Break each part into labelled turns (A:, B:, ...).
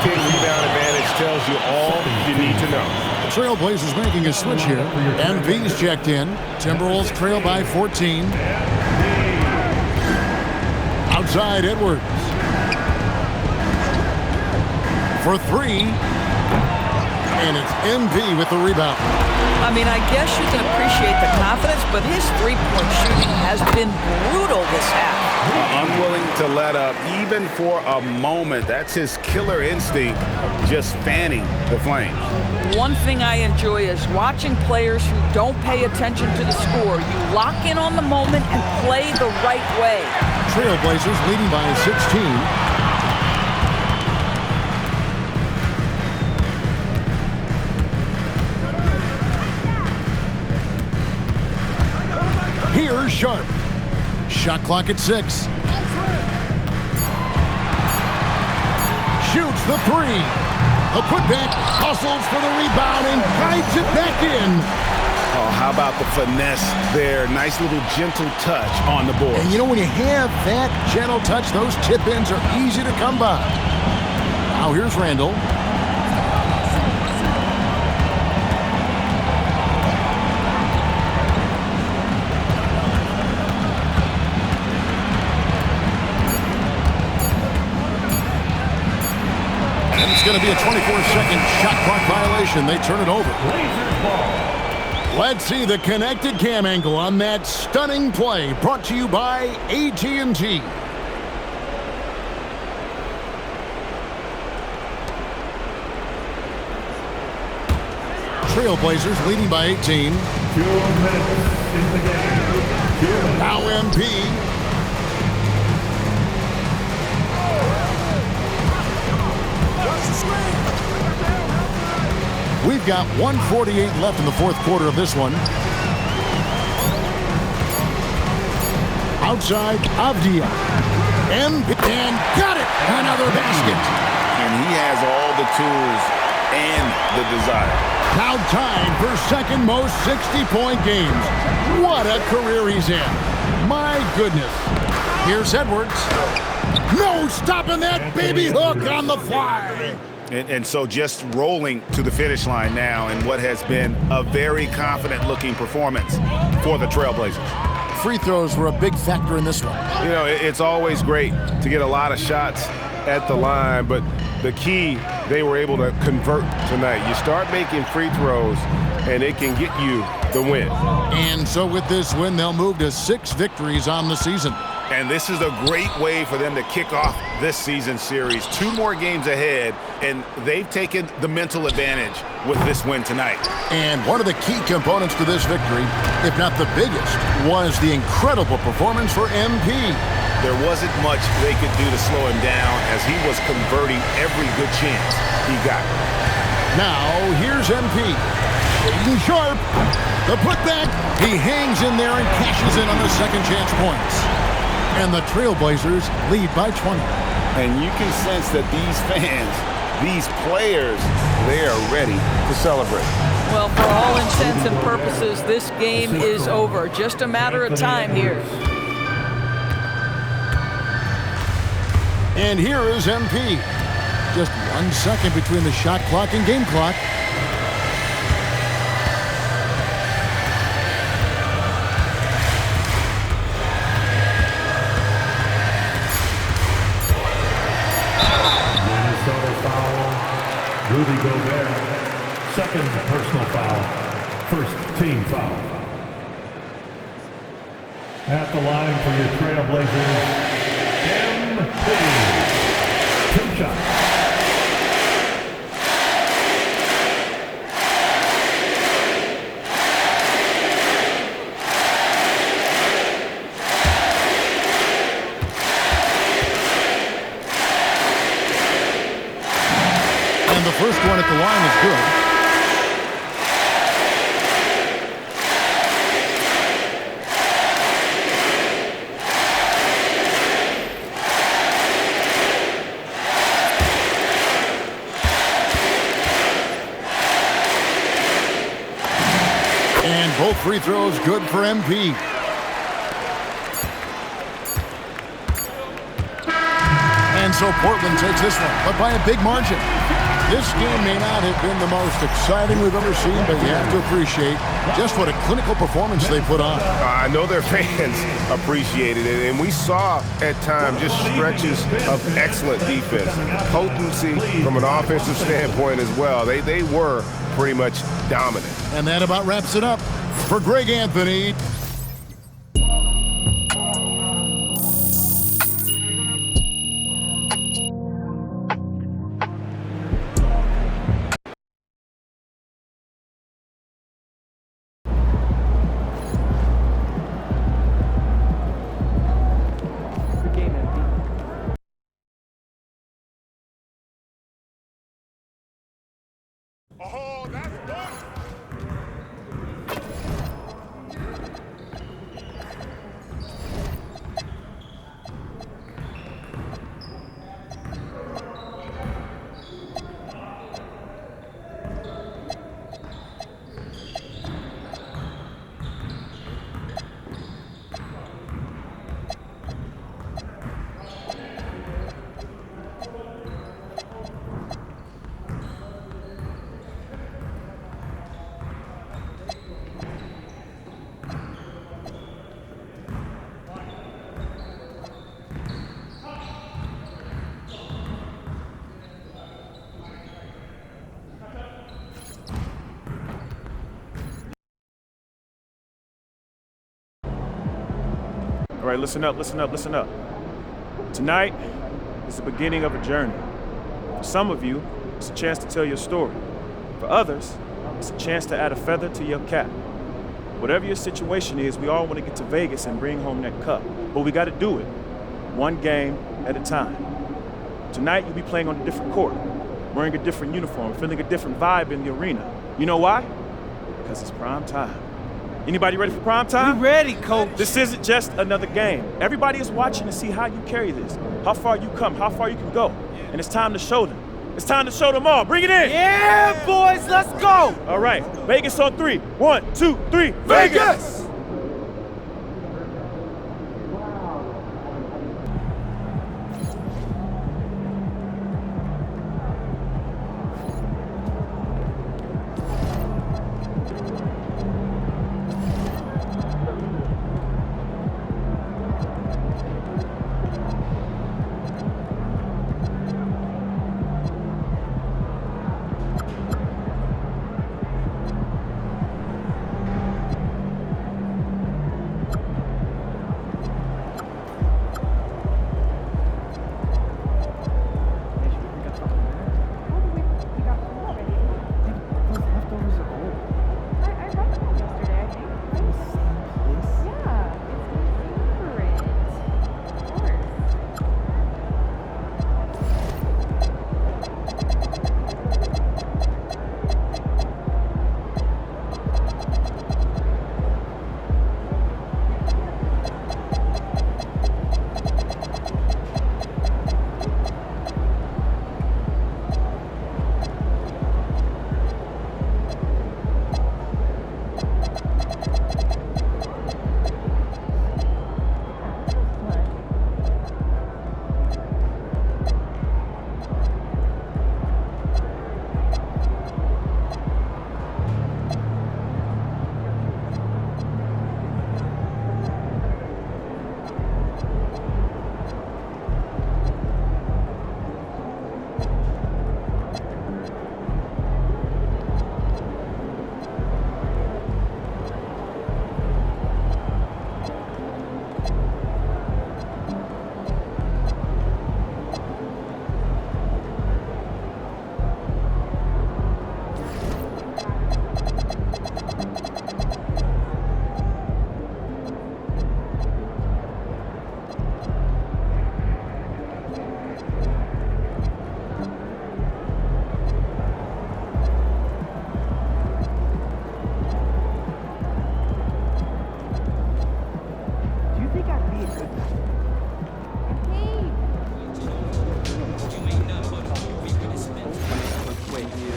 A: rebound advantage tells you all you need to know.
B: The Trailblazers making a switch here. MV's checked in. Timberwolves trail by 14. Outside Edwards. For three. And it's MV with the rebound.
C: I mean, I guess you can appreciate the confidence, but his three-point shooting has been brutal this half.
D: Unwilling to let up, even for a moment. That's his killer instinct, just fanning the flames.
C: One thing I enjoy is watching players who don't pay attention to the score. You lock in on the moment and play the right way.
B: Trailblazers leading by 16. Here's Sharp. Shot clock at 6. Shoots the three. A putback, hustles for the rebound and guides it back in.
D: Oh, how about the finesse there? Nice little gentle touch on the board.
B: And you know, when you have that gentle touch, those tip-ins are easy to come by. Now here's Randall. And it's going to be a 24-second shot clock violation. They turn it over. Let's see the connected cam angle on that stunning play, brought to you by AT&T. Trailblazers leading by 18. 2 minutes in the game. Now MP. We've got 1:48 left in the fourth quarter of this one. Outside, Avdia. And got it! Another basket.
D: And he has all the tools and the desire.
B: Now tied for second most 60-point games. What a career he's in. My goodness. Here's Edwards. No stopping that baby hook on the fly.
D: And so just rolling to the finish line now in what has been a very confident-looking performance for the Trailblazers.
B: Free throws were a big factor in this one.
A: You know, it's always great to get a lot of shots at the line, but the key, they were able to convert tonight. You start making free throws, and it can get you the win.
B: And so with this win, they'll move to 6 victories on the season.
D: And this is a great way for them to kick off this season series. 2 more games ahead, and they've taken the mental advantage with this win tonight.
B: And one of the key components to this victory, if not the biggest, was the incredible performance for MP.
D: There wasn't much they could do to slow him down as he was converting every good chance he got.
B: Now, here's MP. Shaedon Sharpe. The putback. He hangs in there and cashes in on the second chance points. And the Trailblazers lead by 20.
D: And you can sense that these fans, these players, they are ready to celebrate.
C: Well, for all intents and purposes, this game is over. Just a matter of time here.
B: And here is MP. Just 1 second between the shot clock and game clock.
E: Rudy Gobert, second personal foul, first team foul. At the line for your Trailblazers, MP. 2 shots.
B: The first one at the line is good. And both free throws good for MP. And so Portland takes this one, but by a big margin. This game may not have been the most exciting we've ever seen, but you have to appreciate just what a clinical performance they put on.
A: I know their fans appreciated it, and we saw at times just stretches of excellent defense. Potency from an offensive standpoint as well. They were pretty much dominant.
B: And that about wraps it up. For Greg Anthony,
F: All right, listen up, listen up, listen up. Tonight is the beginning of a journey. For some of you, it's a chance to tell your story. For others, it's a chance to add a feather to your cap. Whatever your situation is, we all want to get to Vegas and bring home that cup. But we got to do it one game at a time. Tonight, you'll be playing on a different court, wearing a different uniform, feeling a different vibe in the arena. You know why? Because it's prime time. Anybody ready for prime time?
G: We ready, coach.
F: This isn't just another game. Everybody is watching to see how you carry this, how far you come, how far you can go. And it's time to show them. It's time to show them all. Bring it in.
G: Yeah, boys, let's go.
F: All right, Vegas on 3. 1, 2, 3, Vegas!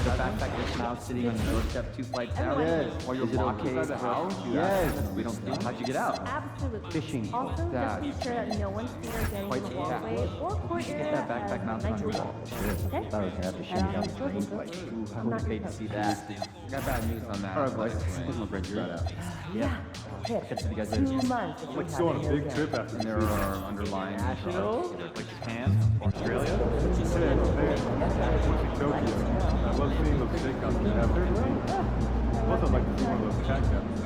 H: the backpack just now sitting on the doorstep 2 flights down? Yes. Or you're walking inside the house? Yes. We don't think. How'd you get out?
I: Absolutely.
H: Fishing.
I: Also,
H: That.
I: just be sure that no one's feet are getting
H: Quite
I: in the
H: the
I: walkway
H: cat.
I: or court
H: Get
I: area.
H: that backpack mounted on your wall.
I: Okay?
H: I thought I was gonna have to shimmy down the screen. Like, ooh, I would have paid to see that. I got bad news on that. All right, boys. Let's look right here.
I: Yeah.
H: Catch you guys
I: 2
H: later.
I: months.
E: Like going on a big trip after
H: And there are underlying
I: National?
H: like Japan, Australia.
E: She said, man, what's in Tokyo? I love seeing those steakhouses that have their team. Plus, I'd like to see one of those cat cabins.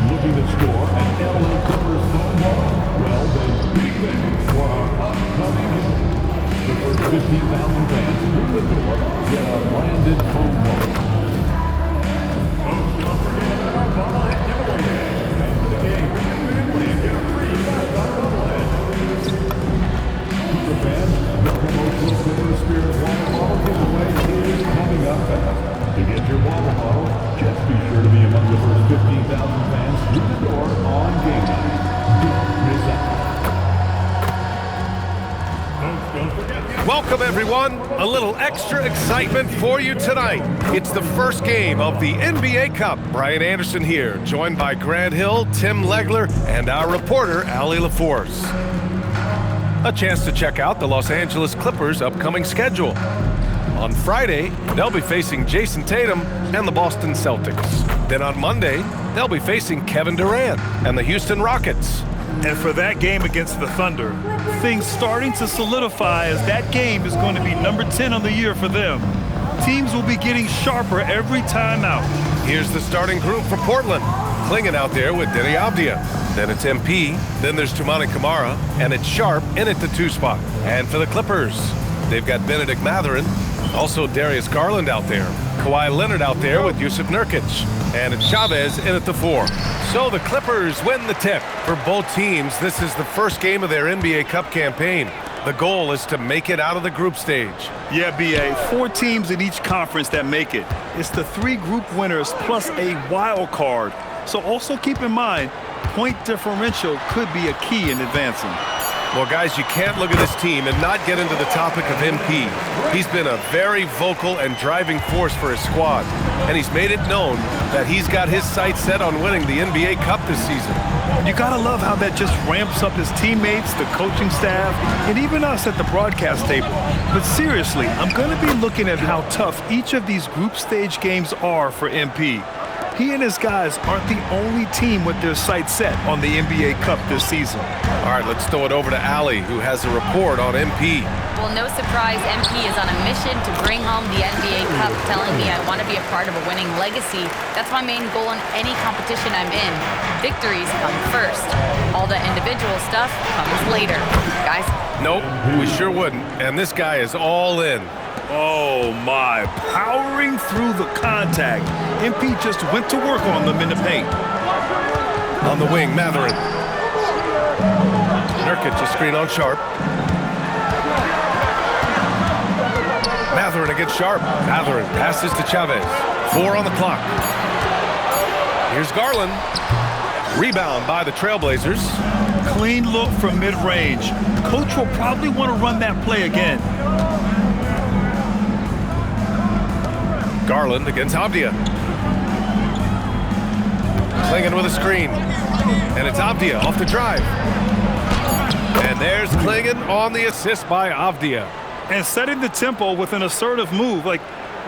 J: Looking to score at LA Clippers softball? Well, then be ready for our upcoming game. The first 15,000 fans through the door get a branded phone call. Folks, don't forget about our bobblehead giveaway day. After the game, remember you get a free $5 bobblehead. Super fans, the promotional Clipper Spirit water bottle giveaway is coming up fast. To get your water bottle, just be sure to be among the first 15,000 fans through the door on game night. Don't miss out. Folks, don't forget.
K: Welcome, everyone. A little extra excitement for you tonight. It's the first game of the NBA Cup. Brian Anderson here, joined by Grant Hill, Tim Legler, and our reporter, Allie LaForce. A chance to check out the Los Angeles Clippers' upcoming schedule. On Friday, they'll be facing Jason Tatum and the Boston Celtics. Then on Monday, they'll be facing Kevin Durant and the Houston Rockets.
L: And for that game against the Thunder, things starting to solidify as that game is going to be number 10 on the year for them. Teams will be getting sharper every time out.
K: Here's the starting group for Portland. Klingon out there with Denny Avdia. Then it's MP, then there's Toumani Camara, and it's Sharp in at the 2 spot. And for the Clippers, they've got Benedict Mathurin, also Darius Garland out there, Kawhi Leonard out there with Jusuf Nurkic, and it's Chavez in at the 4. So the Clippers win the tip. For both teams, this is the first game of their NBA Cup campaign. The goal is to make it out of the group stage.
L: Yeah, B.A., 4 teams in each conference that make it. It's the 3 group winners plus a wild card. So also keep in mind, point differential could be a key in advancing.
K: Well, guys, you can't look at this team and not get into the topic of MP. He's been a very vocal and driving force for his squad, and he's made it known that he's got his sights set on winning the NBA Cup this season.
L: You gotta love how that just ramps up his teammates, the coaching staff, and even us at the broadcast table. But seriously, I'm gonna be looking at how tough each of these group stage games are for MP. He and his guys aren't the only team with their sights set on the NBA Cup this season.
K: All right, let's throw it over to Allie, who has a report on MP.
M: Well, no surprise, MP is on a mission to bring home the NBA Cup, telling me I want to be a part of a winning legacy. That's my main goal in any competition I'm in. Victories come first. All the individual stuff comes later. Guys?
K: Nope, we sure wouldn't. And this guy is all in.
L: Oh my, powering through the contact. MP just went to work on them in the paint.
K: On the wing, Mathurin. Nurkic, a screen on Sharp. Mathurin against Sharp. Mathurin passes to Chavez. 4 on the clock. Here's Garland. Rebound by the Trailblazers.
L: Clean look from mid-range. Coach will probably want to run that play again.
K: Garland against Avdia. Clingan with a screen. And it's Avdia off the drive. And there's Clingan on the assist by Avdia.
L: And setting the tempo with an assertive move. Like,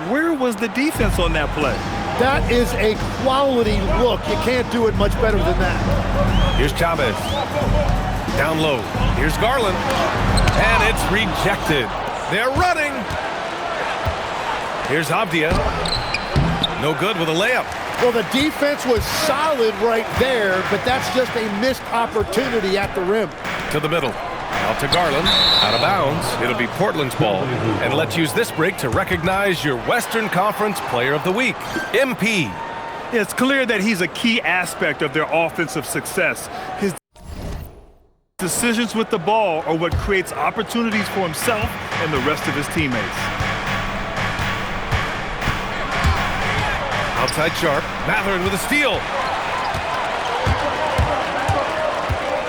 L: where was the defense on that play?
B: That is a quality look. You can't do it much better than that.
K: Here's Chavez. Down low. Here's Garland. And it's rejected. They're running. Here's Avdia. No good with a layup.
B: Well, the defense was solid right there, but that's just a missed opportunity at the rim.
K: To the middle. Out to Garland. Out of bounds. It'll be Portland's ball. And let's use this break to recognize your Western Conference Player of the Week, MP.
L: It's clear that he's a key aspect of their offensive success. His decisions with the ball are what creates opportunities for himself and the rest of his teammates.
K: Outside Sharp. Mathurin with a steal.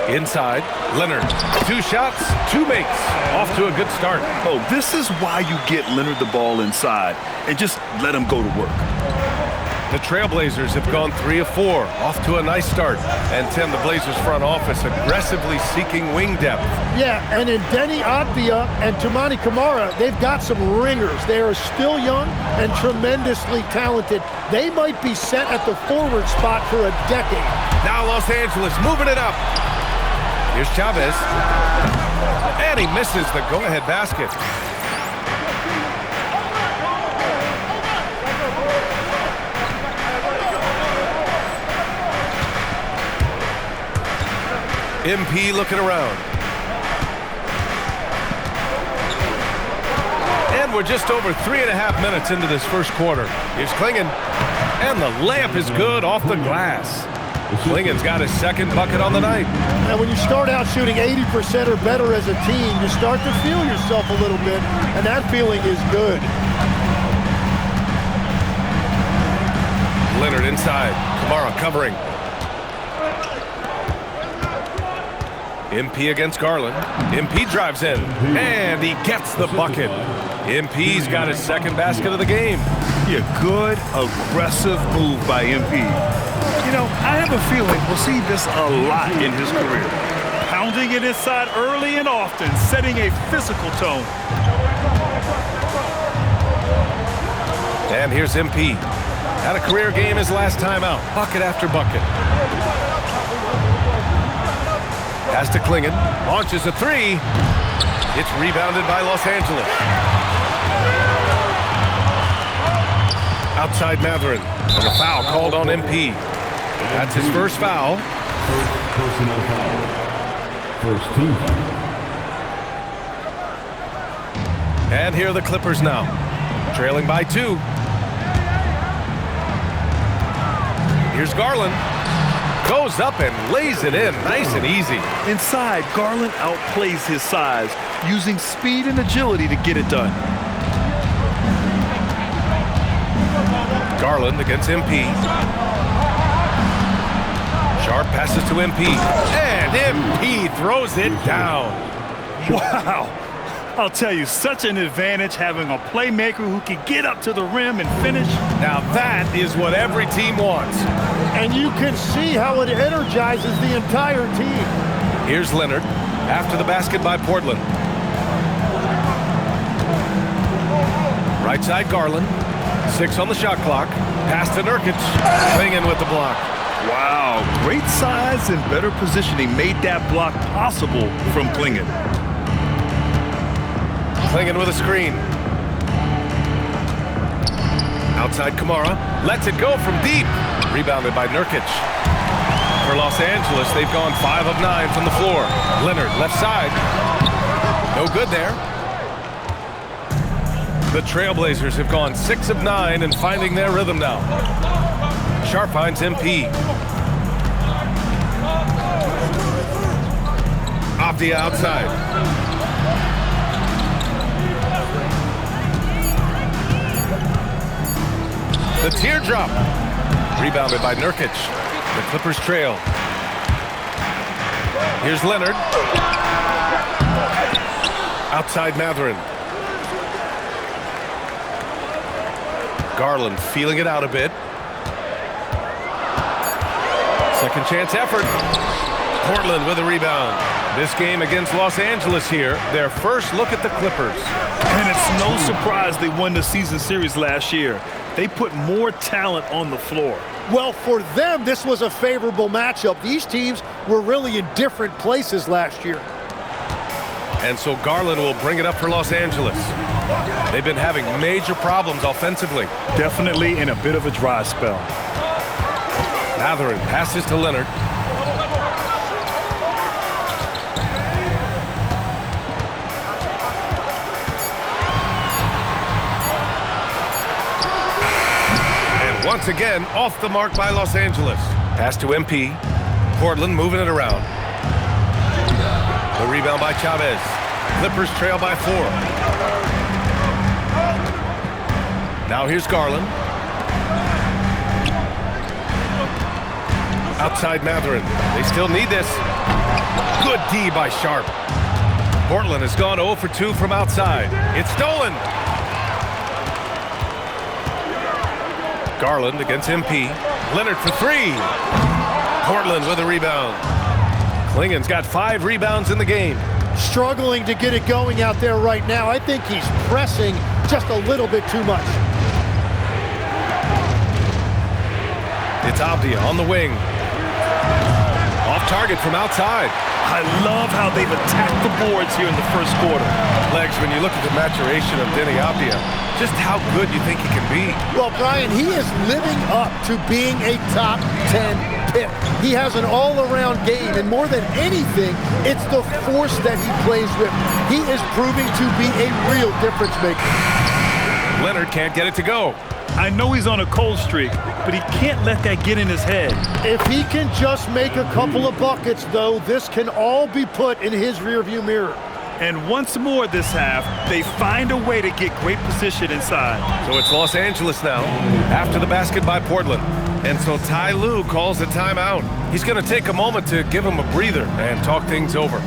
K: Inside, Leonard. 2 shots, 2 makes. Off to a good start.
L: Oh, this is why you get Leonard the ball inside and just let him go to work.
K: The Trailblazers have gone 3 of 4. Off to a nice start. And Tim, the Blazers front office aggressively seeking wing depth.
B: Yeah, and in Denny Avdia and Toumani Camara, they've got some ringers. They are still young and tremendously talented. They might be set at the forward spot for a decade.
K: Now Los Angeles moving it up. Here's Chavez. And he misses the go-ahead basket. MP looking around. And we're just over 3.5 minutes into this first quarter. Here's Clingan. And the layup is good off the glass. Clingan's got his second bucket on the night.
B: And when you start out shooting 80% or better as a team, you start to feel yourself a little bit, and that feeling is good.
K: Leonard inside. Camara covering. MP against Garland. MP drives in, and he gets the bucket. MP's got his second basket of the game.
L: Yeah, good, aggressive move by MP. You know, I have a feeling we'll see this a lot in his career. Pounding it inside early and often, setting a physical tone.
K: And here's MP. Had a career game his last time out. Bucket after bucket. Pass to Clingan. Launches a 3. It's rebounded by Los Angeles. Outside Mathurin. And a foul called on MP. That's his first foul.
J: Personal foul. First team foul.
K: And here are the Clippers now. Trailing by 2. Here's Garland. Goes up and lays it in, nice and easy.
L: Inside, Garland outplays his size, using speed and agility to get it done.
K: Garland against MP. Sharp passes to MP. And MP throws it down.
L: Wow. I'll tell you, such an advantage having a playmaker who can get up to the rim and finish.
K: Now that is what every team wants.
B: And you can see how it energizes the entire team.
K: Here's Leonard after the basket by Portland. Right side Garland. 6 on the shot clock. Pass to Nurkic. Clingan with the block.
L: Wow, great size and better positioning made that block possible from Clingan.
K: Clingan with a screen. Outside Camara. Lets it go from deep. Rebounded by Nurkic. For Los Angeles, they've gone 5 of 9 from the floor. Leonard, left side. No good there. The Trailblazers have gone 6 of 9 and finding their rhythm now. Sharp finds MP. Avdia outside. The teardrop. Rebounded by Nurkic. The Clippers trail. Here's Leonard. Outside Mathurin. Garland feeling it out a bit. Second chance effort. Portland with a rebound. This game against Los Angeles here, their first look at the Clippers.
L: And it's no surprise they won the season series last year. They put more talent on the floor.
N: Well, for them, this was a favorable matchup. These teams were really in different places last year.
K: And so Garland will bring it up for Los Angeles. They've been having major problems offensively.
L: Definitely in a bit of a dry spell.
K: Mathurin passes to Leonard. And once again, off the mark by Los Angeles. Pass to MP. Portland moving it around. The rebound by Chavez. Clippers trail by 4. Now here's Garland. Outside Mathurin. They still need this. Good D by Sharp. Portland has gone 0 for 2 from outside. It's stolen. Garland against MP. Leonard for 3. Portland with a rebound. Klingen's got 5 rebounds in the game.
N: Struggling to get it going out there right now. I think he's pressing just a little bit too much.
K: It's Abdia on the wing. Off target from outside.
L: I love how they've attacked the boards here in the first quarter.
K: Legs, when you look at the maturation of Denny Abdia, just how good you think he can be.
N: Well, Brian, he is living up to being a top 10 pick. He has an all-around game, and more than anything, it's the force that he plays with. He is proving to be a real difference maker.
K: Leonard can't get it to go.
L: I know he's on a cold streak, but he can't let that get in his head.
N: If he can just make a couple of buckets, though, this can all be put in his rearview mirror.
L: And once more this half, they find a way to get great position inside.
K: So it's Los Angeles now, after the basket by Portland. And so Ty Lue calls a timeout. He's going to take a moment to give him a breather and talk things over.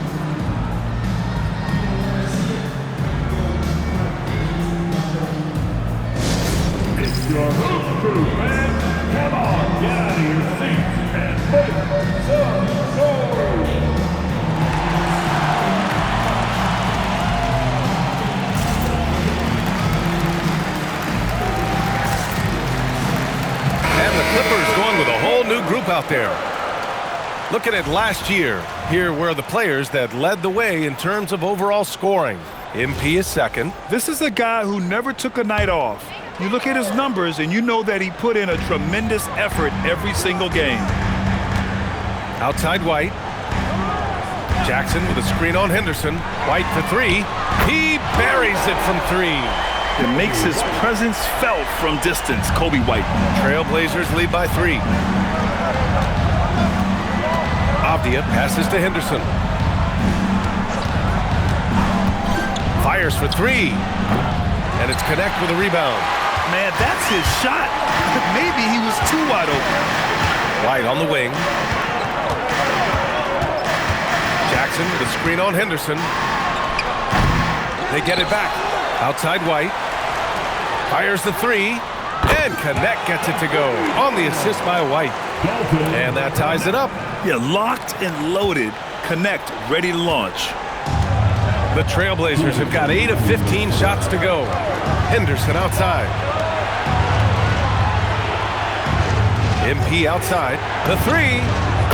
J: It's your host crew, man. Come on, get out of your seats and make some noise.
K: And the Clippers going with a whole new group out there. Looking at last year, here were the players that led the way in terms of overall scoring. MP is second.
L: This is a guy who never took a night off. You look at his numbers and you know that he put in a tremendous effort every single game.
K: Outside White. Jackson with a screen on Henderson. White for 3. He buries it from 3.
L: It makes his presence felt from distance, Kobe White.
K: Trailblazers lead by 3. Abdia passes to Henderson. Fires for 3. And it's Connect with a rebound.
L: Man, that's his shot. Maybe he was too wide open.
K: White on the wing. Jackson with a screen on Henderson. They get it back. Outside White. Fires the 3. And Connect gets it to go on the assist by White. And that ties it up.
L: Yeah, locked and loaded. Connect, ready to launch.
K: The Trailblazers have got 8 of 15 shots to go. Henderson outside. MP outside. The 3.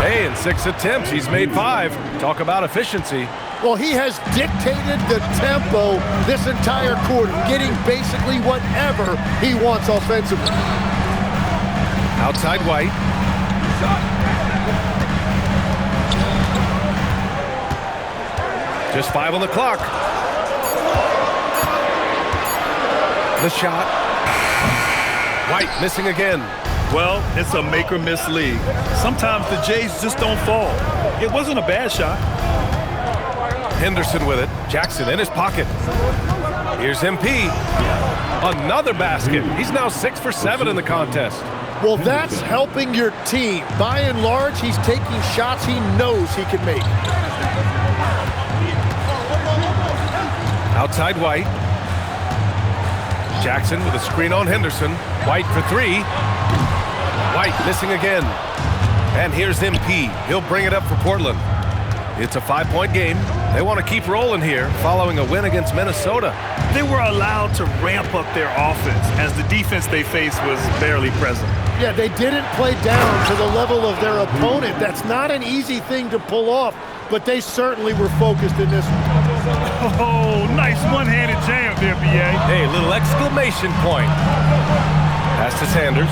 K: Hey, in 6 attempts, he's made 5. Talk about efficiency.
N: Well, he has dictated the tempo this entire quarter, getting basically whatever he wants offensively.
K: Outside White. Just 5 on the clock. The shot. White missing again.
L: Well, it's a make or miss league. Sometimes the Jays just don't fall. It wasn't a bad shot.
K: Henderson with it. Jackson in his pocket. Here's MP. Another basket. He's now 6 for 7 in the contest.
N: Well, that's helping your team. By and large, he's taking shots he knows he can make.
K: Outside White. Jackson with a screen on Henderson. White for 3. White missing again. And here's MP. He'll bring it up for Portland. It's a 5-point game. They want to keep rolling here following a win against Minnesota.
L: They were allowed to ramp up their offense as the defense they faced was barely present.
N: Yeah, they didn't play down to the level of their opponent. That's not an easy thing to pull off, but they certainly were focused in this one.
L: Oh, nice one-handed jam there, B.A.
K: Hey, little exclamation point. Pass to Sanders.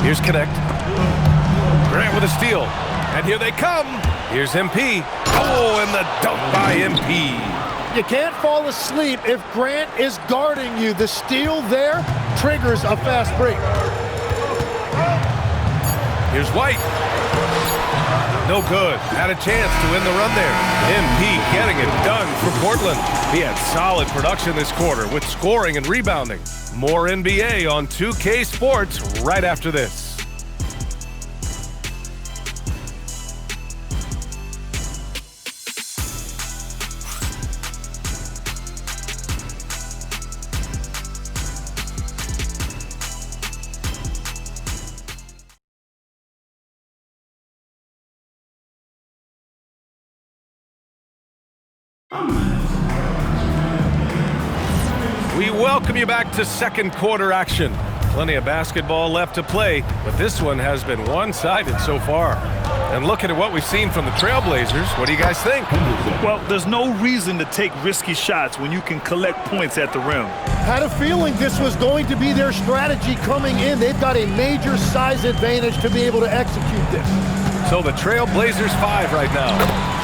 K: Here's Connect. Grant with a steal. And here they come. Here's MP. Oh, and the dunk by MP.
N: You can't fall asleep if Grant is guarding you. The steal there triggers a fast break.
K: Here's White. No good. Had a chance to win the run there. MP getting it done for Portland. He had solid production this quarter with scoring and rebounding. More NBA on 2K Sports right after this. We welcome you back to second quarter action. Plenty of basketball left to play, but this one has been one-sided so far. And looking at what we've seen from the Trailblazers, what do you guys think?
L: Well, there's no reason to take risky shots when you can collect points at the rim.
N: Had a feeling this was going to be their strategy coming in. They've got a major size advantage to be able to execute this.
K: So the Trailblazers 5 right now.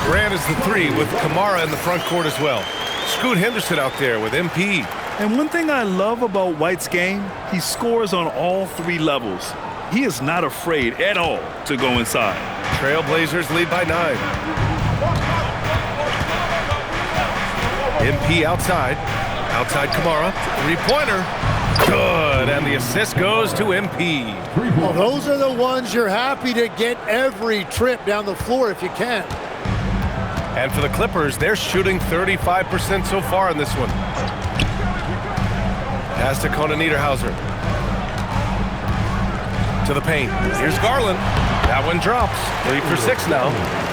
K: Grant is the 3 with Kamara in the front court as well. Scoot Henderson out there with MP.
L: And one thing I love about White's game, he scores on all 3 levels. He is not afraid at all to go inside.
K: Trailblazers lead by 9. MP outside. Outside Kamara. 3-pointer. Good. And the assist goes to MP.
N: Well, those are the ones you're happy to get every trip down the floor if you can.
K: And for the Clippers, they're shooting 35% so far in this one. Pass to Conan Niederhauser. To the paint. Here's Garland. That one drops. 3 for 6 now.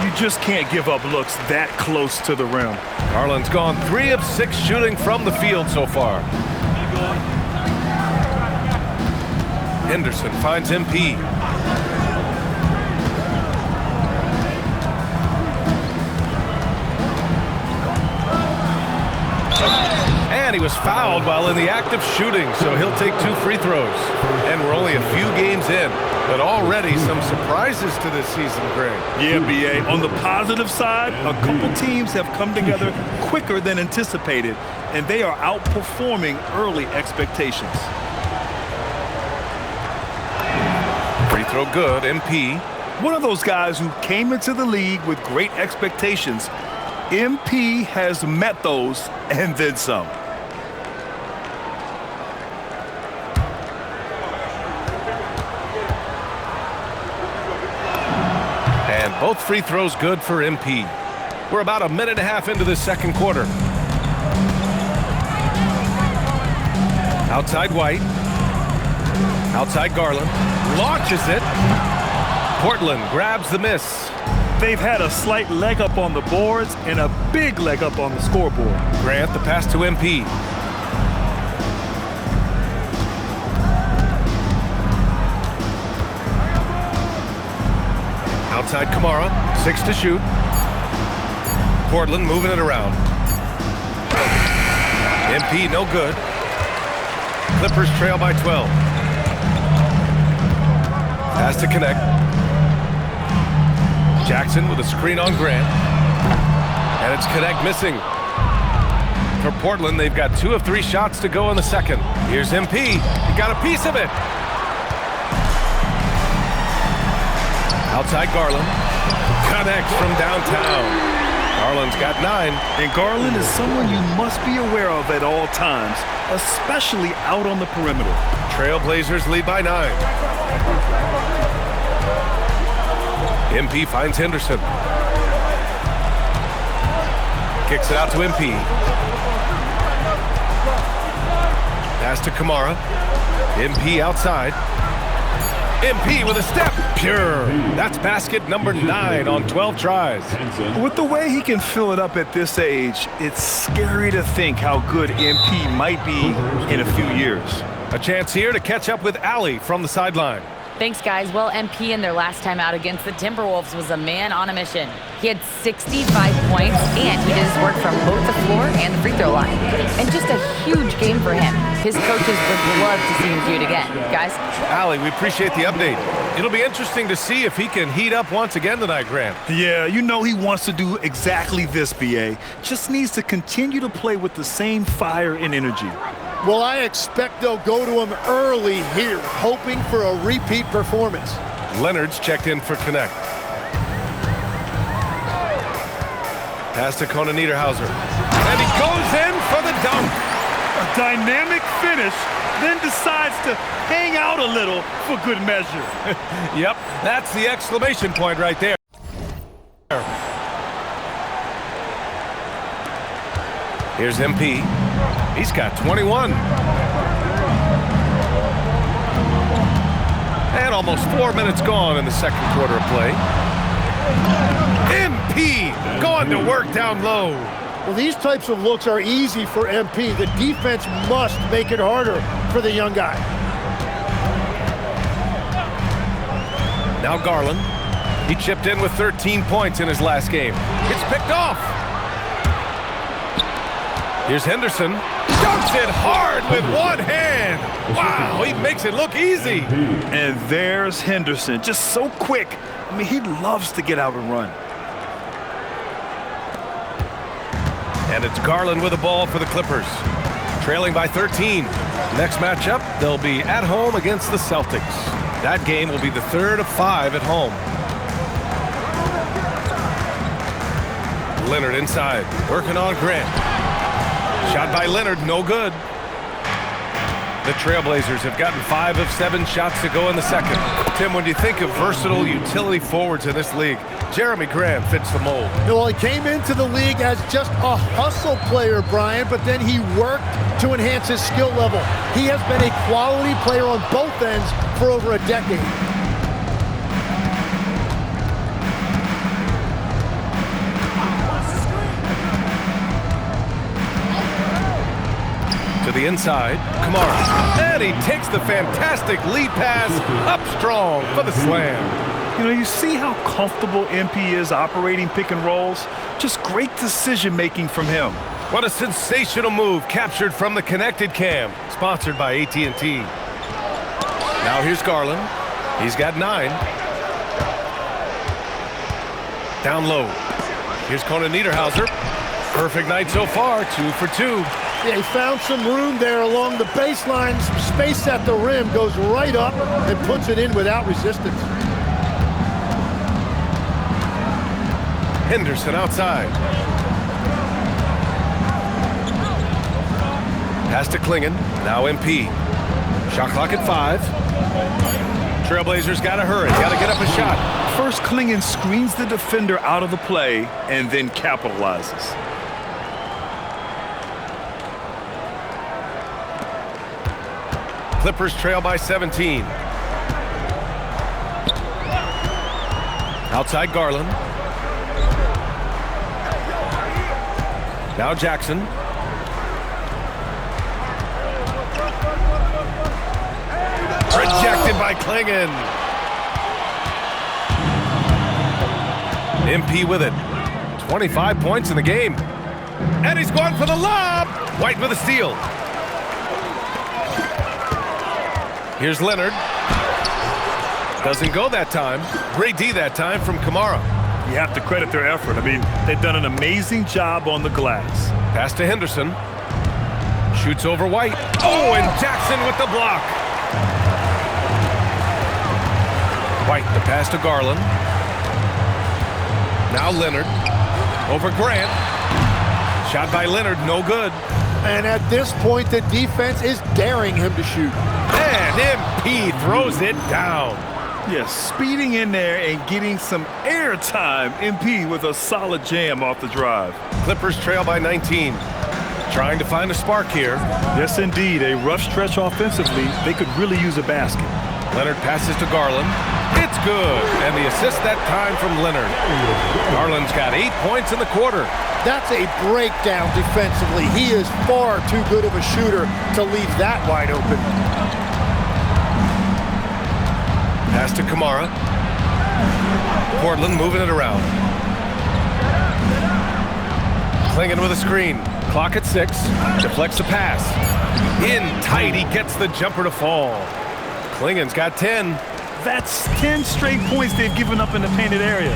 L: You just can't give up looks that close to the rim.
K: Garland's gone 3 of 6 shooting from the field so far. Henderson finds MP. And he was fouled while in the act of shooting, so he'll take 2 free throws. And we're only a few games in, but already some surprises to this season, Greg.
L: Yeah, B.A. On the positive side, a couple teams have come together quicker than anticipated, and they are outperforming early expectations.
K: Free throw good, MP.
L: One of those guys who came into the league with great expectations. MP has met those and then some.
K: And both free throws good for MP. We're about a minute and a half into the second quarter. Outside White. Outside Garland. Launches it. Portland grabs the miss.
L: They've had a slight leg up on the boards and a big leg up on the scoreboard.
K: Grant the pass to MP. Outside Kamara, 6 to shoot. Portland moving it around. MP no good. Clippers trail by 12. Has to connect. Jackson with a screen on Grant. And it's Connect missing. For Portland, they've got 2 of 3 shots to go in the second. Here's MP. He got a piece of it. Outside Garland. Connects from downtown. Garland's got 9.
L: And Garland is someone you must be aware of at all times, especially out on the perimeter.
K: Trailblazers lead by 9. MP finds Henderson. Kicks it out to MP. Pass to Kamara. MP outside. MP with a step. Pure. That's basket number 9 on 12 tries.
L: With the way he can fill it up at this age, it's scary to think how good MP might be in a few years.
K: A chance here to catch up with Allie from the sideline.
M: Thanks, guys. Well, MP in their last time out against the Timberwolves was a man on a mission. He had 65 points, and he did his work from both the floor and the free throw line. And just a huge game for him. His coaches would love to see him do it again. Guys?
K: Allie, we appreciate the update. It'll be interesting to see if he can heat up once again tonight, Grant.
L: Yeah, you know he wants to do exactly this, BA. Just needs to continue to play with the same fire and energy.
N: Well, I expect they'll go to him early here, hoping for a repeat performance.
K: Leonard's checked in for Connect. Pass to Conan Niederhauser. And he goes in for the dunk.
L: A dynamic finish, then decides to hang out a little for good measure.
K: Yep, that's the exclamation point right there. Here's MP. He's got 21. And almost 4 minutes gone in the second quarter of play. MP going to work down low.
N: Well, these types of looks are easy for MP. The defense must make it harder for the young guy.
K: Now Garland. He chipped in with 13 points in his last game. It's picked off. Here's Henderson. Dunks it hard with one hand. Wow, he makes it look easy.
L: And there's Henderson, just so quick. I mean, he loves to get out and run.
K: And it's Garland with the ball for the Clippers. Trailing by 13. Next matchup, they'll be at home against the Celtics. That game will be the third of 5 at home. Leonard inside, working on Grant. Shot by Leonard, no good. The Trailblazers have gotten 5 of 7 shots to go in the second. Tim, when you think of versatile utility forwards in this league, Jeremy Grant fits the mold.
N: Well, he came into the league as just a hustle player, Brian, but then he worked to enhance his skill level. He has been a quality player on both ends for over a decade.
K: To the inside, Kamara. And he takes the fantastic lead pass up strong for the slam.
L: You know, you see how comfortable MP is operating pick and rolls? Just great decision-making from him.
K: What a sensational move captured from the Connected Cam, sponsored by AT&T. Now here's Garland. He's got 9. Down low. Here's Conan Niederhauser. Perfect night so far, 2 for 2.
N: Yeah, he found some room there along the baseline. Space at the rim, goes right up and puts it in without resistance.
K: Henderson outside. Pass to Klingon. Now MP. Shot clock at 5. Trailblazers got to hurry. Got to get up a shot.
L: First, Klingon screens the defender out of the play and then capitalizes.
K: Clippers trail by 17. Outside Garland. Now Jackson. Rejected by Klingon. MP with it. 25 points in the game. And he's going for the lob. White with a steal. Here's Leonard. Doesn't go that time. Great D that time from Kamara.
L: You have to credit their effort. I mean, they've done an amazing job on the glass.
K: Pass to Henderson. Shoots over White. Oh, and Jackson with the block. White, the pass to Garland. Now Leonard. Over Grant. Shot by Leonard, no good.
N: And at this point, the defense is daring him to shoot.
K: And MP throws it down.
L: Yes, speeding in there and getting some air time. MP with a solid jam off the drive.
K: Clippers trail by 19. Trying to find a spark here.
L: Yes, indeed. A rough stretch offensively. They could really use a basket.
K: Leonard passes to Garland. It's good. And the assist that time from Leonard. Garland's got 8 points in the quarter.
N: That's a breakdown defensively. He is far too good of a shooter to leave that wide open.
K: Pass to Kamara. Portland moving it around. Clingan with a screen. Clock at 6. Deflects a pass. In tight, he gets the jumper to fall. Clingan's got 10.
L: That's 10 straight points they've given up in the painted area.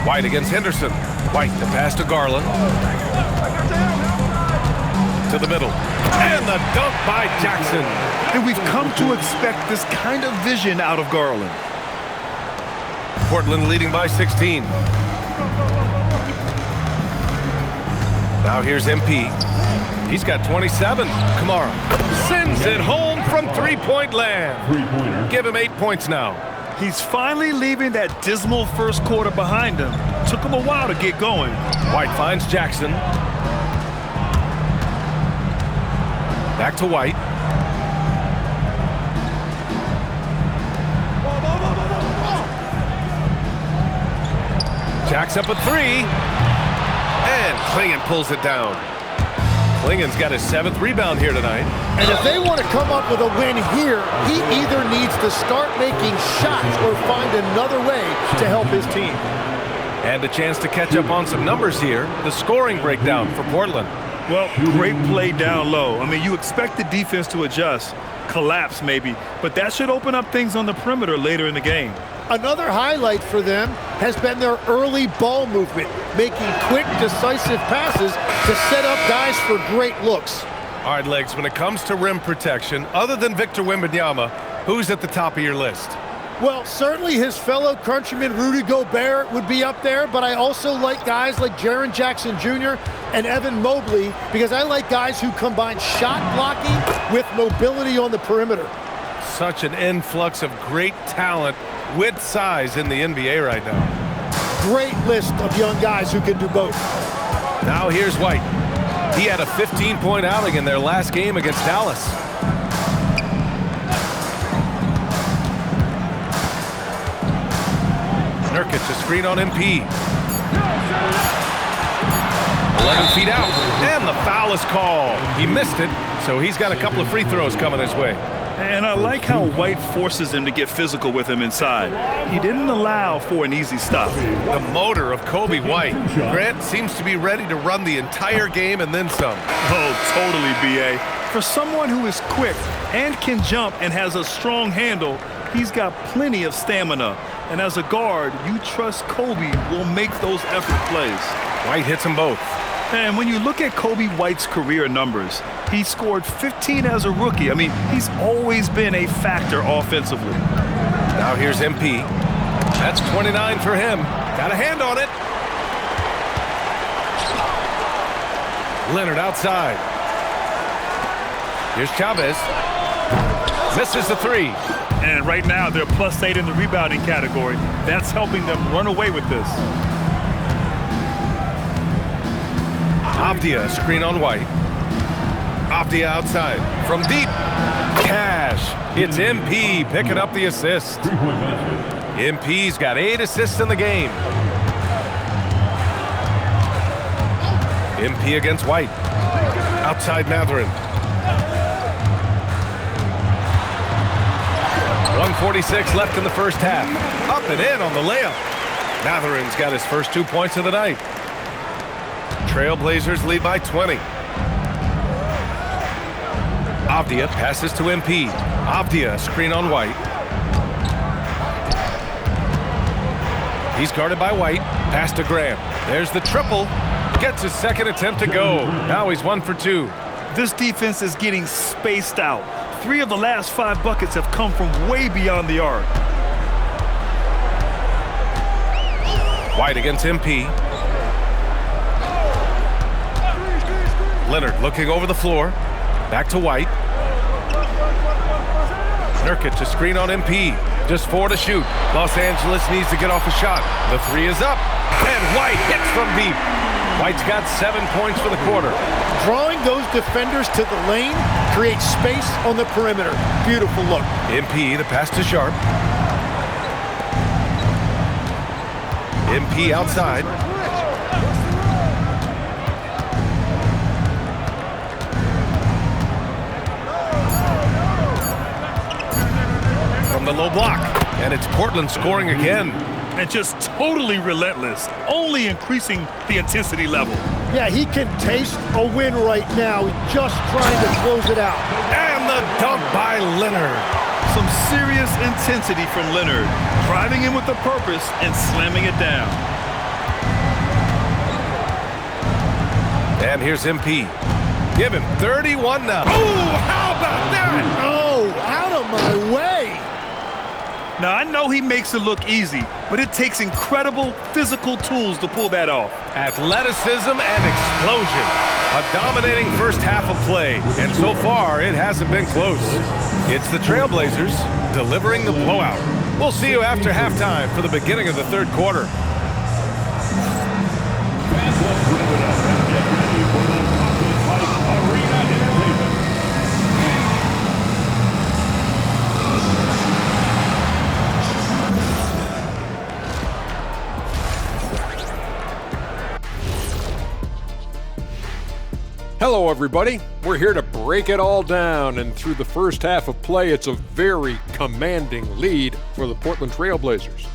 K: White against Henderson. White to pass to Garland. To the middle. And the dunk by Jackson.
L: And we've come to expect this kind of vision out of Garland.
K: Portland leading by 16. Now here's MP. He's got 27. Kamara sends it home from three-point land. Give him 8 points now.
L: He's finally leaving that dismal first quarter behind him. Took him a while to get going.
K: White finds Jackson. Back to White. Jacks up a 3. And Clingan pulls it down. Clingan's got his 7th rebound here tonight.
N: And if they want to come up with a win here, he either needs to start making shots or find another way to help his team.
K: And a chance to catch up on some numbers here. The scoring breakdown for Portland.
L: Well, great play down low. I mean, you expect the defense to adjust, collapse maybe, but that should open up things on the perimeter later in the game.
N: Another highlight for them has been their early ball movement, making quick, decisive passes to set up guys for great looks.
K: All right, Legs, when it comes to rim protection, other than Victor Wembanyama, who's at the top of your list?
N: Well, certainly his fellow countryman Rudy Gobert would be up there, but I also like guys like Jaren Jackson Jr. and Evan Mobley because I like guys who combine shot blocking with mobility on the perimeter.
K: Such an influx of great talent with size in the NBA right now.
N: Great list of young guys who can do both.
K: Now here's White. He had a 15-point outing in their last game against Dallas. Nurkic, a screen on MP. 11 feet out, and the foul is called. He missed it, so he's got a couple of free throws coming his way.
L: And I like how White forces him to get physical with him inside. He didn't allow for an easy stop.
K: The motor of Kobe White. Grant seems to be ready to run the entire game and then some.
L: Oh, totally, B.A. For someone who is quick and can jump and has a strong handle, he's got plenty of stamina. And as a guard, you trust Kobe will make those effort plays.
K: White hits them both.
L: And when you look at Kobe White's career numbers, he scored 15 as a rookie. I mean, he's always been a factor offensively.
K: Now here's MP. That's 29 for him. Got a hand on it. Leonard outside. Here's Chavez. Misses the 3.
L: And right now, they're +8 in the rebounding category. That's helping them run away with this.
K: Avdia, screen on White. Avdia outside. From deep. Cash. It's MP picking up the assist. MP's got 8 assists in the game. MP against White. Outside Mathurin. 1:46 left in the first half. Up and in on the layup. Mathurin's got his first 2 points of the night. Trailblazers lead by 20. Avdia passes to MP. Avdia, screen on White. He's guarded by White. Pass to Graham. There's the triple. Gets his second attempt to go. Now he's 1 for 2.
L: This defense is getting spaced out. 3 of the last 5 buckets have come from way beyond the arc.
K: White against MP. Leonard looking over the floor. Back to White. Nurkic a screen on MP. Just 4 to shoot. Los Angeles needs to get off a shot. The 3 is up. And White hits from deep. White's got 7 points for the quarter.
N: Drawing those defenders to the lane creates space on the perimeter. Beautiful look.
K: MP, the pass to Sharp. MP outside. From the low block. And it's Portland scoring again.
L: And just totally relentless, only increasing the intensity level.
N: Yeah, he can taste a win right now. He's just trying to close it out.
K: And the dunk by Leonard.
L: Some serious intensity from Leonard, driving in with a purpose and slamming it down.
K: And here's MP. Give him 31 now. Oh, how about that?
N: Oh, out of my way.
L: Now, I know he makes it look easy, but it takes incredible physical tools to pull that off.
K: Athleticism and explosion. A dominating first half of play, and so far, it hasn't been close. It's the Trailblazers delivering the blowout. We'll see you after halftime for the beginning of the third quarter.
O: Hello, everybody. We're here to break it all down, and through the first half of play, it's a very commanding lead for the Portland Trailblazers.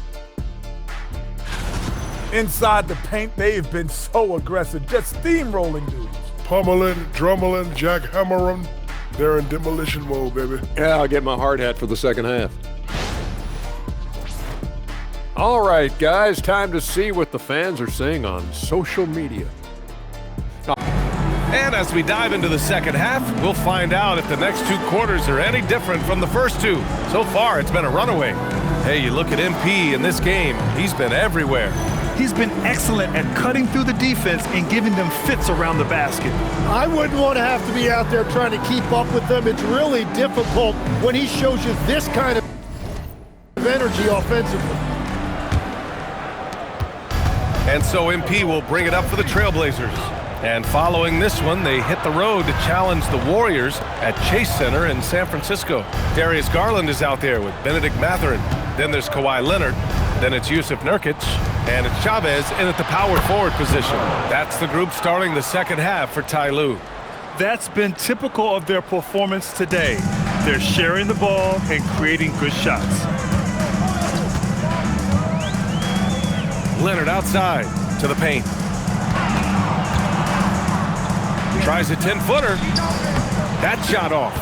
P: Inside the paint, they've been so aggressive, just steamrolling dudes.
Q: Pummeling, drummeling, jackhammering. They're in demolition mode, baby.
O: Yeah, I'll get my hard hat for the second half. All right, guys, time to see what the fans are saying on social media.
K: And as we dive into the second half, we'll find out if the next 2 quarters are any different from the first 2. So far, it's been a runaway. Hey, you look at MP in this game, he's been everywhere.
L: He's been excellent at cutting through the defense and giving them fits around the basket.
N: I wouldn't want to have to be out there trying to keep up with them. It's really difficult when he shows you this kind of energy offensively.
K: And so MP will bring it up for the Trailblazers. And following this one, they hit the road to challenge the Warriors at Chase Center in San Francisco. Darius Garland is out there with Benedict Mathurin. Then there's Kawhi Leonard. Then it's Yusuf Nurkic. And it's Chavez in at the power forward position. That's the group starting the second half for Ty Lue.
L: That's been typical of their performance today. They're sharing the ball and creating good shots.
K: Leonard outside to the paint. Tries a 10-footer. That shot off.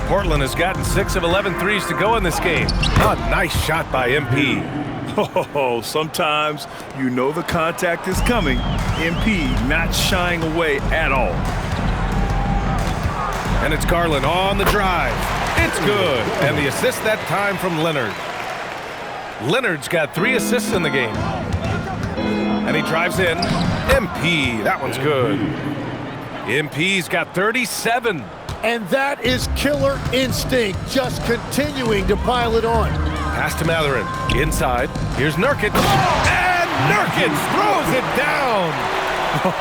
K: Portland has gotten 6 of 11 threes to go in this game. A nice shot by MP.
L: Oh, sometimes you know the contact is coming. MP not shying away at all.
K: And it's Garland on the drive. It's good. And the assist that time from Leonard. Leonard's got 3 assists in the game. And he drives in. MP, that one's good. MP's got 37.
N: And that is killer instinct, just continuing to pile it on.
K: Pass to Mathurin. Inside. Here's Nurkic. And Nurkic throws it down.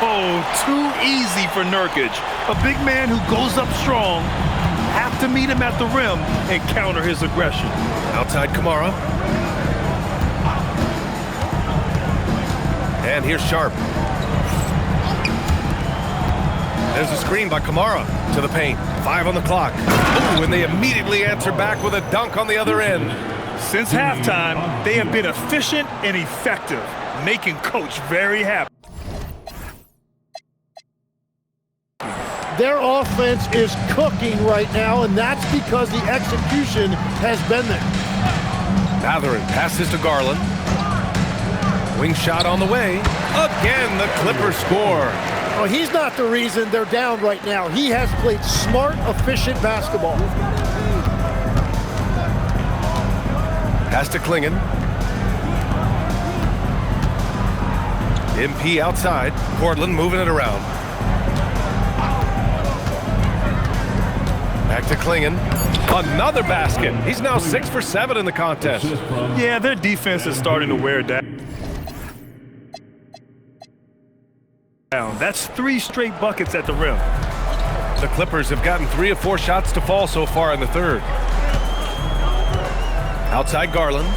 L: Oh, too easy for Nurkic. A big man who goes up strong. Have to meet him at the rim and counter his aggression.
K: Outside Kamara. And here's Sharp. There's a screen by Kamara to the paint. 5 on the clock. Ooh, and they immediately answer back with a dunk on the other end.
L: Since halftime, they have been efficient and effective, making Coach very happy.
N: Their offense is cooking right now, and that's because the execution has been there.
K: Mathurin passes to Garland. Wing shot on the way. Again, the Clippers score.
N: Oh, he's not the reason they're down right now. He has played smart, efficient basketball.
K: Pass to Klingon. MP outside. Portland moving it around. Back to Klingon. Another basket. He's now 6 for 7 in the contest.
L: Yeah, their defense is starting to wear down. That's 3 straight buckets at the rim.
K: The Clippers have gotten 3 of 4 shots to fall so far in the third. Outside Garland.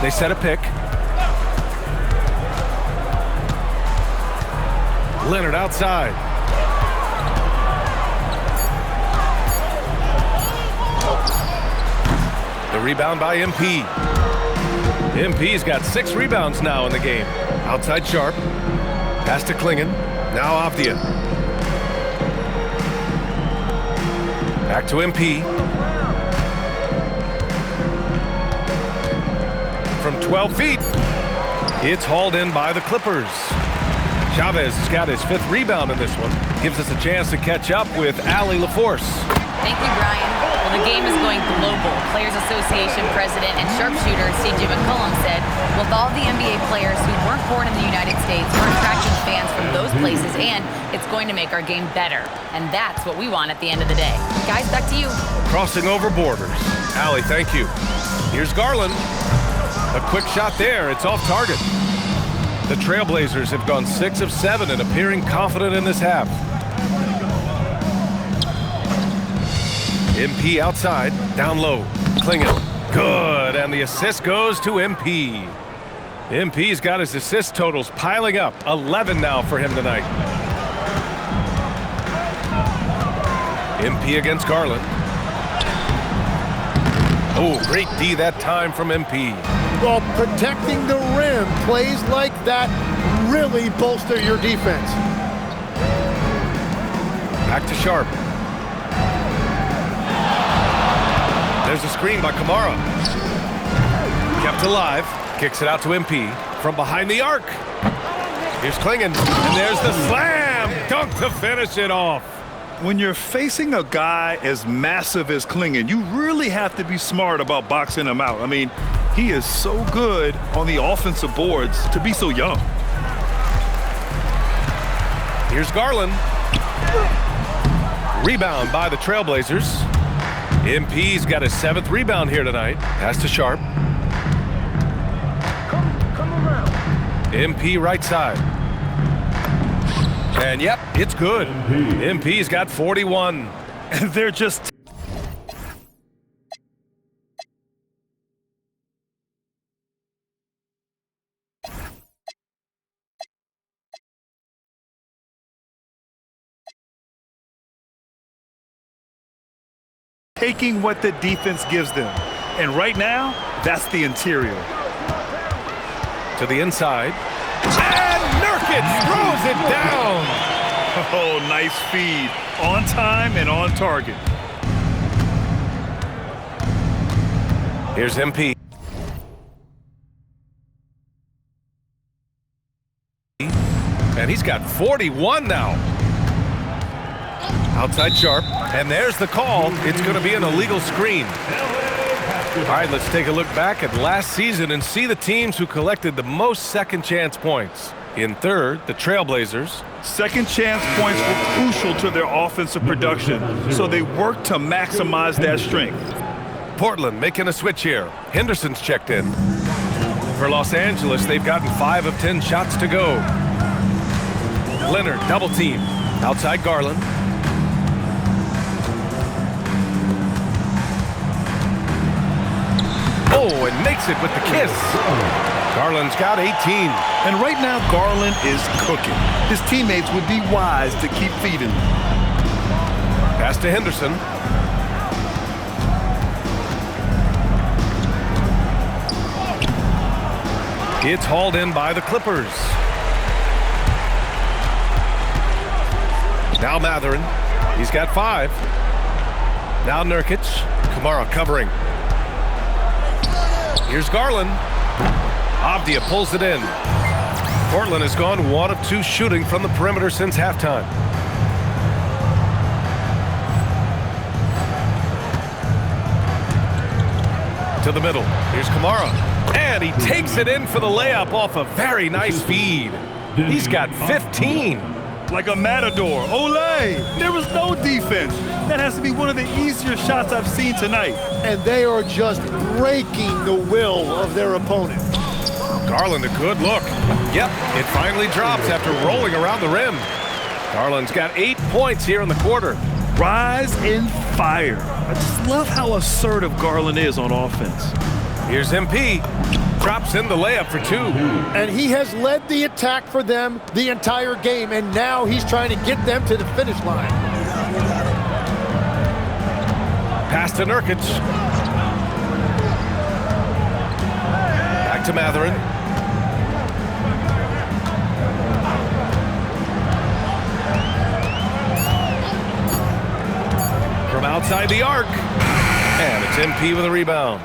K: They set a pick. Leonard outside. The rebound by MP. MP's got 6 rebounds now in the game. Outside Sharp. Pass to Klingon. Now Avdia. Back to MP. From 12 feet. It's hauled in by the Clippers. Chavez has got his 5th rebound in this one. Gives us a chance to catch up with Allie LaForce.
M: Thank you, Brian. Well, the game is going global. Players Association President and sharpshooter C.J. McCollum said, with all the NBA players who weren't born in the United States, we're attracting fans from those places, and it's going to make our game better. And that's what we want at the end of the day. Guys, back to you.
K: Crossing over borders. Allie, thank you. Here's Garland. A quick shot there. It's off target. The Trailblazers have gone 6 of 7 and appearing confident in this half. MP outside, down low, Klingon. Good, and the assist goes to MP. MP's got his assist totals piling up. 11 now for him tonight. MP against Garland. Oh, great D that time from MP.
N: Well, protecting the rim, plays like that really bolster your defense.
K: Back to Sharp. There's a screen by Kamara. Kept alive. Kicks it out to MP from behind the arc. Here's Klingon, and there's the slam dunk to finish it off.
L: When you're facing a guy as massive as Klingon, you really have to be smart about boxing him out. I mean, he is so good on the offensive boards to be so young.
K: Here's Garland. Rebound by the Trailblazers. MP's got his 7th rebound here tonight. Pass to Sharp. MP right side. And yep, it's good. MP's got 41.
L: And they're just taking what the defense gives them. And right now, that's the interior.
K: To the inside. And Nurkic throws it down.
L: Oh, nice feed. On time and on target.
K: Here's MP. And he's got 41 now. Outside Sharp, and there's the call. It's going to be an illegal screen. All right, let's take a look back at last season and see the teams who collected the most second chance points. In third, the Trailblazers.
L: Second chance points were crucial to their offensive production, so they worked to maximize that strength.
K: Portland making a switch here. Henderson's checked in. For Los Angeles, they've gotten 5 of 10 shots to go. Leonard double team. Outside Garland. Oh, and makes it with the kiss. Garland's got 18.
L: And right now, Garland is cooking. His teammates would be wise to keep feeding him.
K: Pass to Henderson. It's hauled in by the Clippers. Now Matherin. He's got 5. Now Nurkic. Kamara covering. Here's Garland. Avdia pulls it in. Portland has gone 1 of 2 shooting from the perimeter since halftime. To the middle. Here's Kamara. And he takes it in for the layup off a very nice feed. He's got 15.
L: Like a matador. Olay! There was no defense. That has to be one of the easier shots I've seen tonight.
N: And they are just breaking the will of their opponent.
K: Garland, a good look. Yep, it finally drops after rolling around the rim. Garland's got 8 points here in the quarter.
L: Rise and fire. I just love how assertive Garland is on offense.
K: Here's MP. Drops in the layup for 2.
N: And he has led the attack for them the entire game, and now he's trying to get them to the finish line.
K: Pass to Nurkic. Back to Mathurin. From outside the arc. And it's MP with a rebound.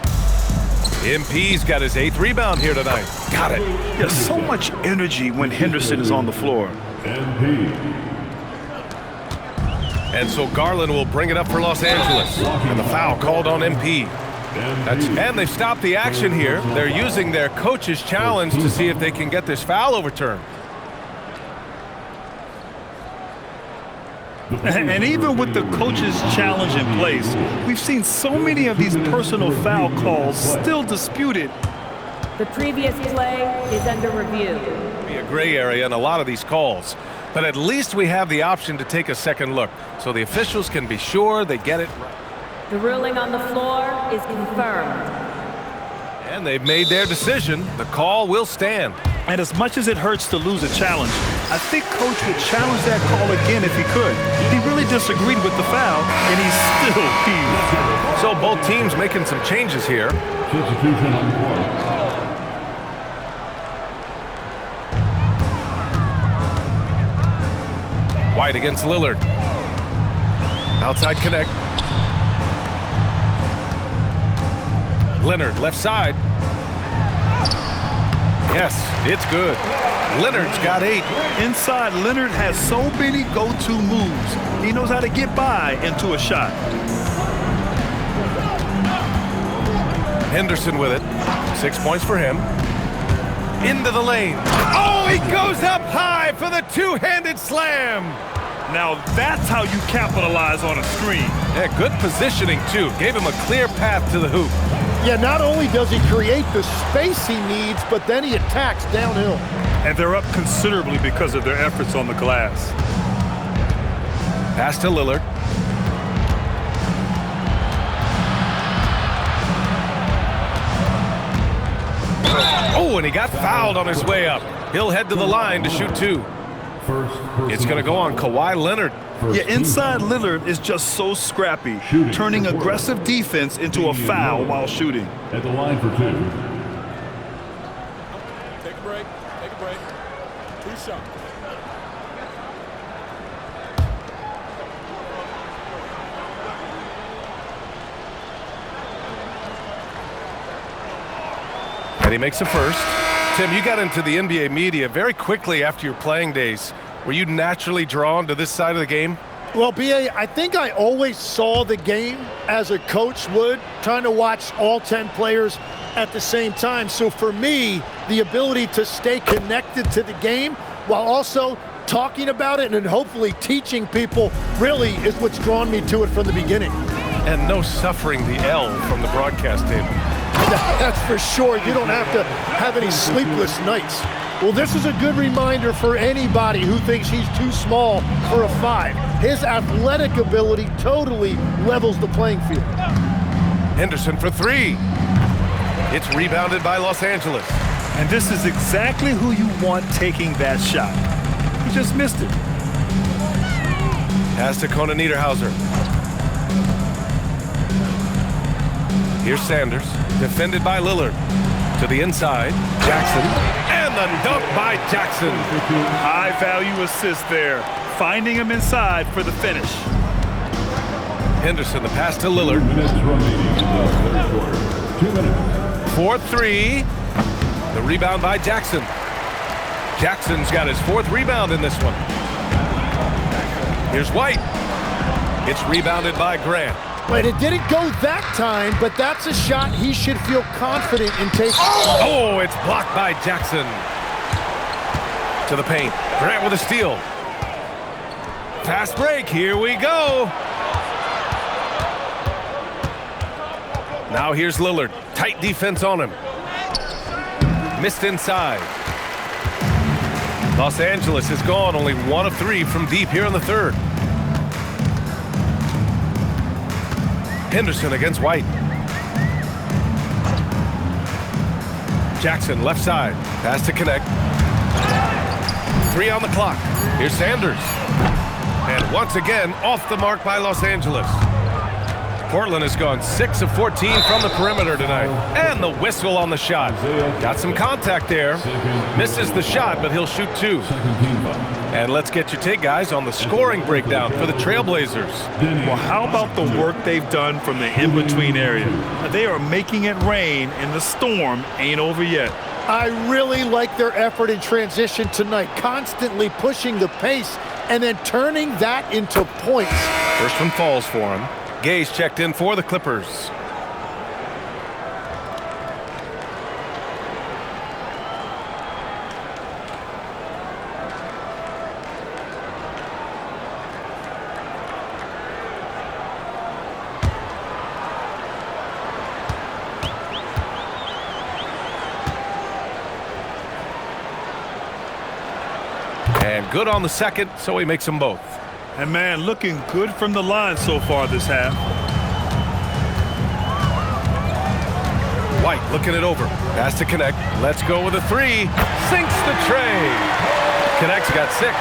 K: MP's got his 8th rebound here tonight. Got it.
L: There's so much energy when Henderson is on the floor.
K: And so Garland will bring it up for Los Angeles. And the foul called on MP. And they've stopped the action here. They're using their coach's challenge to see if they can get this foul overturned.
L: And even with the coach's challenge in place, we've seen so many of these personal foul calls still disputed.
I: The previous play is under review.
K: Be a gray area in a lot of these calls, but at least we have the option to take a second look, so the officials can be sure they get it right.
I: The ruling on the floor is confirmed.
K: And they've made their decision. The call will stand.
L: And as much as it hurts to lose a challenge, I think Coach would challenge that call again if he could. He really disagreed with the foul, and he's still peeved.
K: So both teams making some changes here.
J: Substitution on the court.
K: White against Lillard. Outside connect. Leonard, left side. Yes, it's good. Leonard's got 8.
L: Inside, Leonard has so many go-to moves. He knows how to get by into a shot.
K: Henderson with it. 6 points for him. Into the lane. Oh, he goes up high for the two-handed slam.
L: Now that's how you capitalize on a screen.
K: Yeah, good positioning, too. Gave him a clear path to the hoop.
N: Yeah, not only does he create the space he needs, but then he attacks downhill.
L: And they're up considerably because of their efforts on the glass.
K: Pass to Lillard. Oh, and he got fouled on his way up. He'll head to the line to shoot 2. It's going to go on Kawhi Leonard.
L: Yeah, inside Lillard is just so scrappy, turning aggressive defense into a foul while shooting.
J: At the line for 2.
B: Take a break. Take a break. 2 shots.
K: And he makes the first. Tim, you got into the NBA media very quickly after your playing days. Were you naturally drawn to this side of the game?
N: Well, B.A., I think I always saw the game as a coach would, trying to watch all 10 players at the same time. So for me, the ability to stay connected to the game while also talking about it and hopefully teaching people really is what's drawn me to it from the beginning.
K: And no suffering the L from the broadcast table.
N: That's for sure. You don't have to have any sleepless nights. Well, this is a good reminder for anybody who thinks he's too small for a 5. His athletic ability totally levels the playing field.
K: Henderson for 3. It's rebounded by Los Angeles.
L: And this is exactly who you want taking that shot. He just missed it.
K: Pass to Conan Niederhauser. Here's Sanders, defended by Lillard. To the inside, Jackson, and the dunk by Jackson.
L: High-value assist there, finding him inside for the finish.
K: Henderson, the pass to Lillard.
J: 2 minutes remaining in the third quarter. 2 minutes.
K: 4-3. The rebound by Jackson. Jackson's got his 4th rebound in this one. Here's White. It's rebounded by Grant.
N: But it didn't go that time, but that's a shot he should feel confident in taking.
K: Oh, it's blocked by Jackson. To the paint. Grant with a steal. Fast break. Here we go. Now here's Lillard. Tight defense on him. Missed inside. Los Angeles is gone. Only 1 of 3 from deep here in the third. Henderson against White. Jackson left side. Pass to connect. 3 on the clock. Here's Sanders. And once again, off the mark by Los Angeles. Portland has gone 6 of 14 from the perimeter tonight. And the whistle on the shot. Got some contact there. Misses the shot, but he'll shoot 2. And let's get your take, guys, on the scoring breakdown for the Trailblazers.
L: Well, how about the work they've done from the in-between area? They are making it rain, and the storm ain't over yet.
N: I really like their effort in transition tonight, constantly pushing the pace and then turning that into points.
K: First one falls for him. Gay's checked in for the Clippers. And good on the second, so he makes them both.
L: And man, looking good from the line so far this half.
K: White looking it over. Pass to Connect. Let's go with a 3. Sinks the tray. Connect's got 6.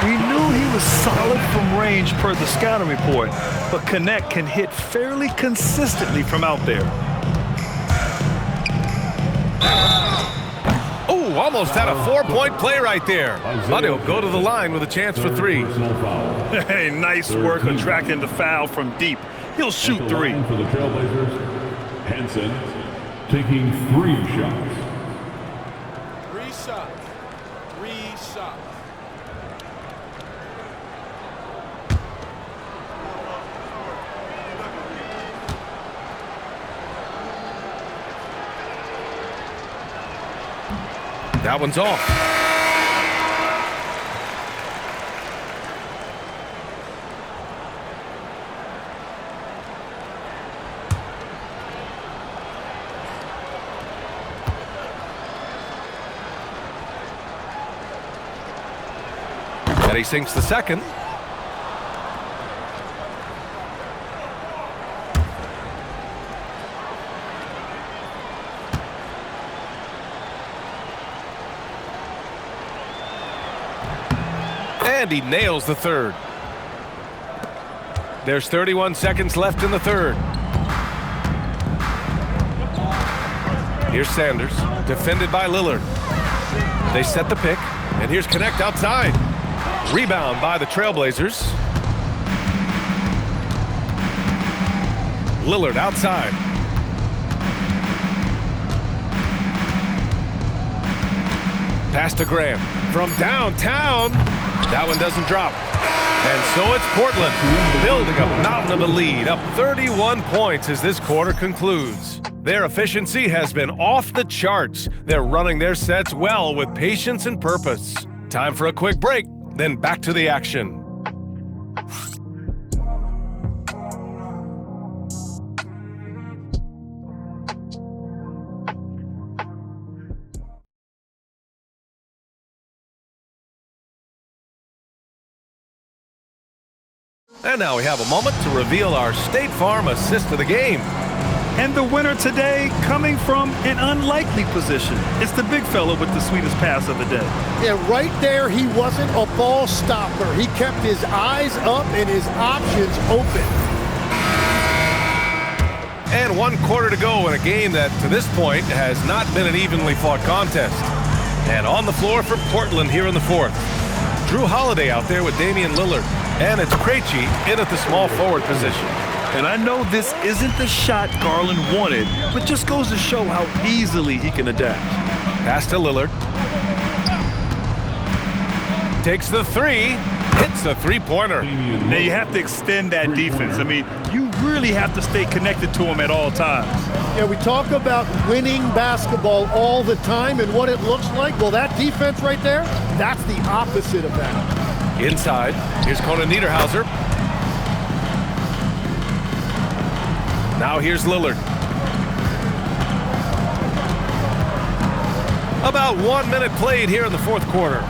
L: We knew he was solid from range per the scouting report, but Connect can hit fairly consistently from out there.
K: Oh, almost had a 4-point play right there. But he'll go to the line with a chance for 3.
L: Hey, nice work attracting the foul from deep. He'll shoot 3.
J: For the Trailblazers, Hansen taking 3 shots.
G: 3 shots. 3 shots.
K: That one's off. And he sinks the second. And he nails the third. There's 31 seconds left in the third. Here's Sanders, defended by Lillard. They set the pick, and here's Connect outside. Rebound by the Trailblazers. Lillard outside. Pass to Graham from downtown. That one doesn't drop. And so it's Portland building a mountain of a lead, up 31 points as this quarter concludes. Their efficiency has been off the charts. They're running their sets well with patience and purpose. Time for a quick break, then back to the action. And now we have a moment to reveal our State Farm assist of the game.
L: And the winner today coming from an unlikely position. It's the big fella with the sweetest pass of the day.
N: Yeah, right there, he wasn't a ball stopper. He kept his eyes up and his options open.
K: And 1 quarter to go in a game that, to this point, has not been an evenly fought contest. And on the floor for Portland here in the fourth. Drew Holiday out there with Damian Lillard. And it's Krejci in at the small forward position.
L: And I know this isn't the shot Garland wanted, but just goes to show how easily he can adapt.
K: Pass to Lillard. Takes the three. Hits the three-pointer.
L: Now you have to extend that defense. I mean, you really have to stay connected to them at all times.
N: Yeah, we talk about winning basketball all the time and what it looks like. Well, that defense right there, that's the opposite of that.
K: Inside, here's Conan Niederhauser. Now here's Lillard. About 1 minute played here in the fourth quarter.